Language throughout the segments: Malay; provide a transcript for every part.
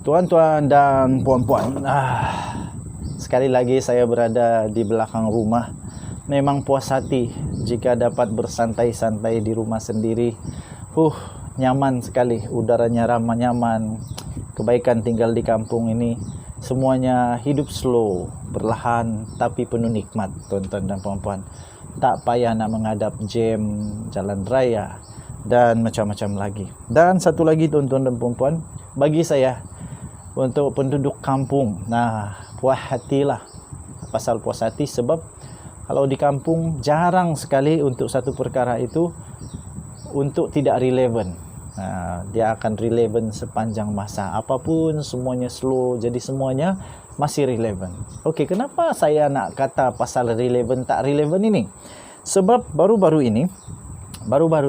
Tuan-tuan dan puan-puan, sekali lagi saya berada di belakang rumah. Memang puas hati jika dapat bersantai-santai di rumah sendiri. Nyaman sekali, udaranya ramah nyaman. Kebaikan tinggal di kampung ini. Semuanya hidup slow, perlahan tapi penuh nikmat, tuan-tuan dan puan-puan. Tak payah nak menghadap jam jalan raya dan macam-macam lagi. Dan satu lagi, tuan-tuan dan puan-puan, bagi saya, untuk penduduk kampung, puas hatilah. Pasal puas hati sebab kalau di kampung jarang sekali untuk satu perkara itu untuk tidak relevan. Dia akan relevan sepanjang masa. Apapun semuanya slow, jadi semuanya masih relevan. Okey, kenapa saya nak kata pasal relevan tak relevan ini? Sebab baru-baru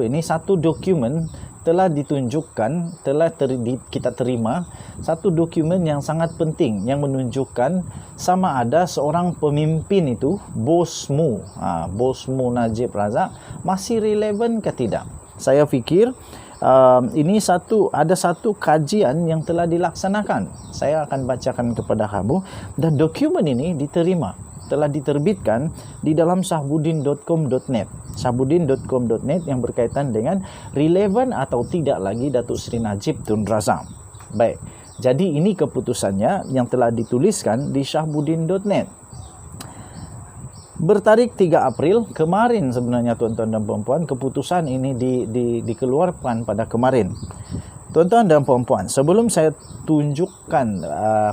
ini satu dokumen telah ditunjukkan, kita terima satu dokumen yang sangat penting yang menunjukkan sama ada seorang pemimpin itu, bosmu Najib Razak, masih relevan ke tidak. Saya fikir ini ada satu kajian yang telah dilaksanakan. Saya akan bacakan kepada kamu, dan dokumen ini telah diterbitkan di dalam sahbudin.com.net. sahbudin.com.net yang berkaitan dengan relevan atau tidak lagi Datuk Seri Najib Tun Razak. Baik, jadi ini keputusannya yang telah dituliskan di sahbudin.net. Bertarik 3 April kemarin sebenarnya, tuan-tuan dan puan-puan, keputusan ini dikeluarkan pada kemarin. Tuan-tuan dan puan-puan, sebelum saya tunjukkan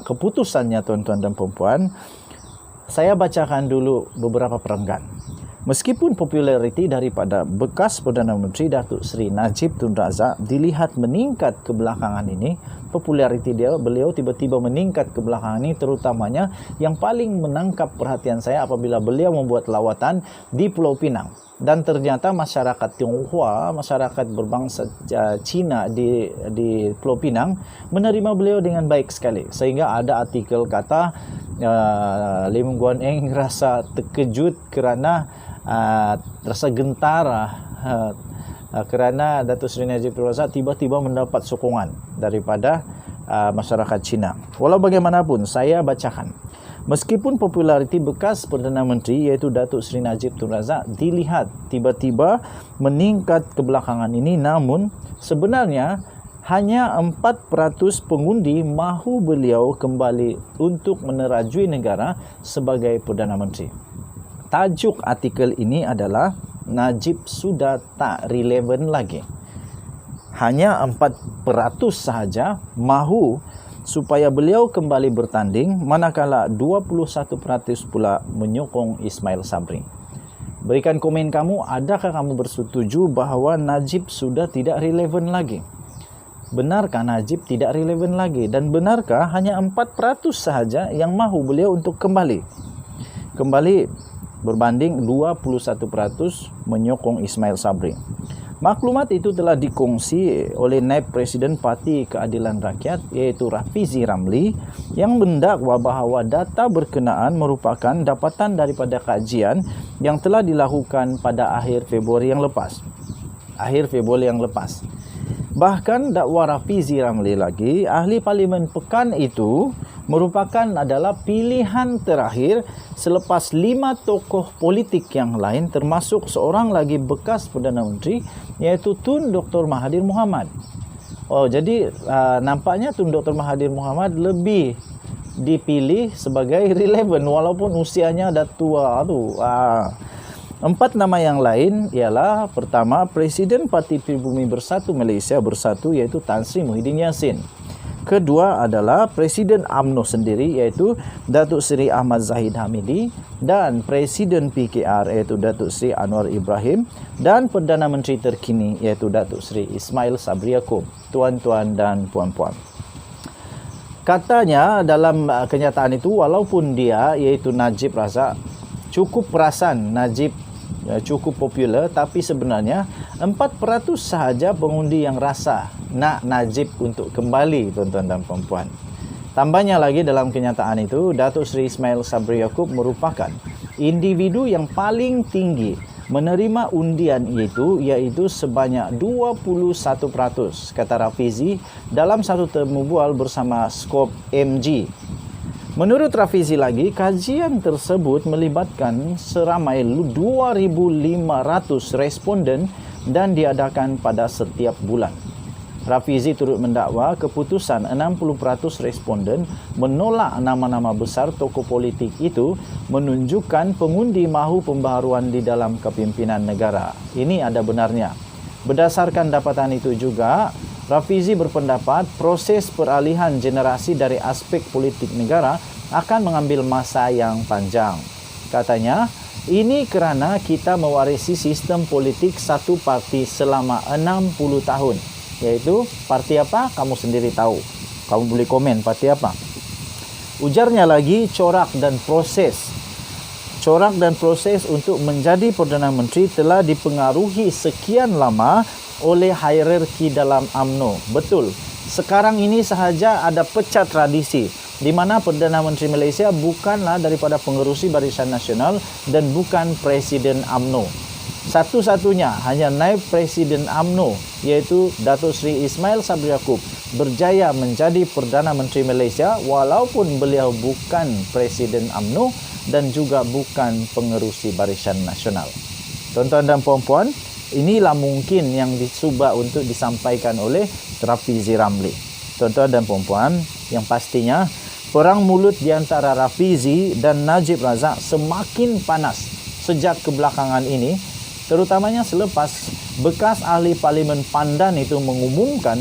keputusannya, tuan-tuan dan puan-puan, saya bacakan dulu beberapa perenggan. Meskipun populariti daripada bekas Perdana Menteri Datuk Seri Najib Tun Razak dilihat meningkat kebelakangan ini, populariti beliau tiba-tiba meningkat kebelakangan ini, terutamanya yang paling menangkap perhatian saya apabila beliau membuat lawatan di Pulau Pinang. Dan ternyata masyarakat Tionghoa, masyarakat berbangsa Cina di Pulau Pinang menerima beliau dengan baik sekali. Sehingga ada artikel kata Lim Guan Eng rasa terkejut kerana rasa gentara kerana Datuk Seri Najib Tun Razak tiba-tiba mendapat sokongan daripada masyarakat Cina. Walau bagaimanapun, saya bacakan. Meskipun populariti bekas Perdana Menteri iaitu Datuk Seri Najib Tun Razak dilihat tiba-tiba meningkat kebelakangan ini, namun sebenarnya hanya 4% pengundi mahu beliau kembali untuk menerajui negara sebagai Perdana Menteri. Tajuk artikel ini adalah Najib sudah tak relevan lagi. Hanya 4% sahaja mahu supaya beliau kembali bertanding, manakala 21% pula menyokong Ismail Sabri. Berikan komen kamu, adakah kamu bersetuju bahawa Najib sudah tidak relevan lagi? Benarkah Najib tidak relevan lagi? Dan benarkah hanya 4% sahaja yang mahu beliau untuk kembali berbanding 21% menyokong Ismail Sabri? Maklumat itu telah dikongsi oleh Naib Presiden Parti Keadilan Rakyat iaitu Rafizi Ramli yang mendakwa bahawa data berkenaan merupakan dapatan daripada kajian yang telah dilakukan pada akhir Februari yang lepas. Bahkan dakwa Rafizi Ramli lagi, ahli Parlimen Pekan itu adalah pilihan terakhir selepas 5 tokoh politik yang lain, termasuk seorang lagi bekas Perdana Menteri iaitu Tun Dr. Mahathir Mohamad. Jadi nampaknya Tun Dr. Mahathir Mohamad lebih dipilih sebagai relevan walaupun usianya dah tua tu. 4 nama yang lain ialah, pertama, Presiden Parti Pribumi Bersatu Malaysia Bersatu iaitu Tan Sri Muhyiddin Yassin. Kedua adalah Presiden UMNO sendiri iaitu Datuk Seri Ahmad Zahid Hamidi, dan Presiden PKR iaitu Datuk Seri Anwar Ibrahim, dan Perdana Menteri terkini iaitu Datuk Seri Ismail Sabri Yaakob. Tuan-tuan dan puan-puan, katanya dalam kenyataan itu, walaupun dia iaitu Najib Razak cukup perasan, Najib cukup popular, tapi sebenarnya 4% sahaja pengundi yang rasa nak Najib untuk kembali, tuan-tuan dan puan-puan. Tambahnya lagi dalam kenyataan itu, Datuk Seri Ismail Sabri Yaakob merupakan individu yang paling tinggi menerima undian iaitu sebanyak 21%, kata Rafizi dalam satu temu bual bersama Skop MG. Menurut Rafizi lagi, kajian tersebut melibatkan seramai 2,500 responden dan diadakan pada setiap bulan. Rafizi turut mendakwa keputusan 60% responden menolak nama-nama besar tokoh politik itu menunjukkan pengundi mahu pembaharuan di dalam kepimpinan negara. Ini ada benarnya. Berdasarkan dapatan itu juga, Rafizi berpendapat proses peralihan generasi dari aspek politik negara akan mengambil masa yang panjang. Katanya, ini kerana kita mewarisi sistem politik satu parti selama 60 tahun. Iaitu parti apa? Kamu sendiri tahu. Kamu boleh komen parti apa. Ujarnya lagi, corak dan proses untuk menjadi Perdana Menteri telah dipengaruhi sekian lama oleh hierarki dalam UMNO. Betul. Sekarang ini sahaja ada pecah tradisi di mana Perdana Menteri Malaysia bukanlah daripada pengerusi Barisan Nasional dan bukan Presiden UMNO. Satu-satunya hanya naib Presiden UMNO iaitu Datuk Seri Ismail Sabri Yaakob berjaya menjadi Perdana Menteri Malaysia walaupun beliau bukan Presiden UMNO dan juga bukan pengerusi Barisan Nasional. Tuan-tuan dan puan-puan, inilah mungkin yang dicuba untuk disampaikan oleh Rafizi Ramli. Tuan-tuan dan puan-puan, yang pastinya perang mulut di antara Rafizi dan Najib Razak semakin panas sejak kebelakangan ini, terutamanya selepas bekas ahli Parlimen Pandan itu mengumumkan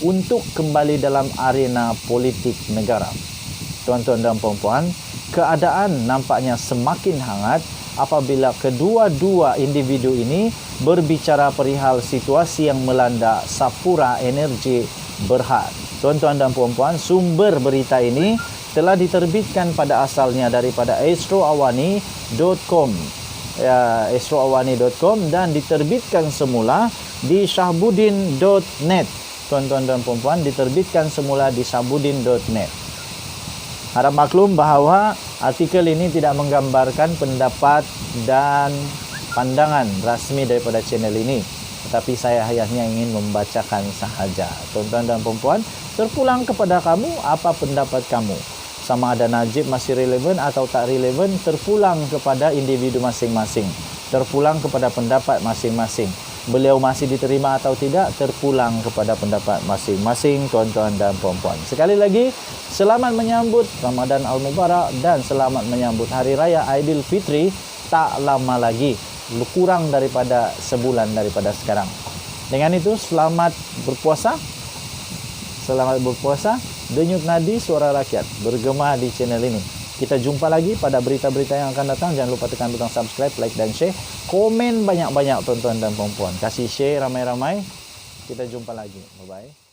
untuk kembali dalam arena politik negara. Tuan-tuan dan puan-puan, keadaan nampaknya semakin hangat apabila kedua-dua individu ini berbicara perihal situasi yang melanda Sapura Energy Berhad. Tuan-tuan dan puan-puan, sumber berita ini telah diterbitkan pada asalnya daripada astroawani.com astroawani.com dan diterbitkan semula di syahbudin.net. Tuan-tuan dan puan-puan, diterbitkan semula di syahbudin.net. Harap maklum bahawa artikel ini tidak menggambarkan pendapat dan pandangan rasmi daripada channel ini, tetapi saya hanya ingin membacakan sahaja. Tuan-tuan dan puan-puan, terpulang kepada kamu, apa pendapat kamu? Sama ada Najib masih relevan atau tak relevan, terpulang kepada individu masing-masing. Terpulang kepada pendapat masing-masing. Beliau masih diterima atau tidak, terpulang kepada pendapat masing-masing, tuan-tuan dan puan-puan. Sekali lagi, selamat menyambut Ramadan Al-Mubarak dan selamat menyambut Hari Raya Aidilfitri tak lama lagi. Kurang daripada sebulan daripada sekarang. Dengan itu, selamat berpuasa. Selamat berpuasa. Denyut nadi suara rakyat bergema di channel ini. Kita jumpa lagi pada berita-berita yang akan datang. Jangan lupa tekan butang subscribe, like dan share. Komen banyak-banyak tuan-tuan dan puan-puan. Kasih share ramai-ramai. Kita jumpa lagi. Bye-bye.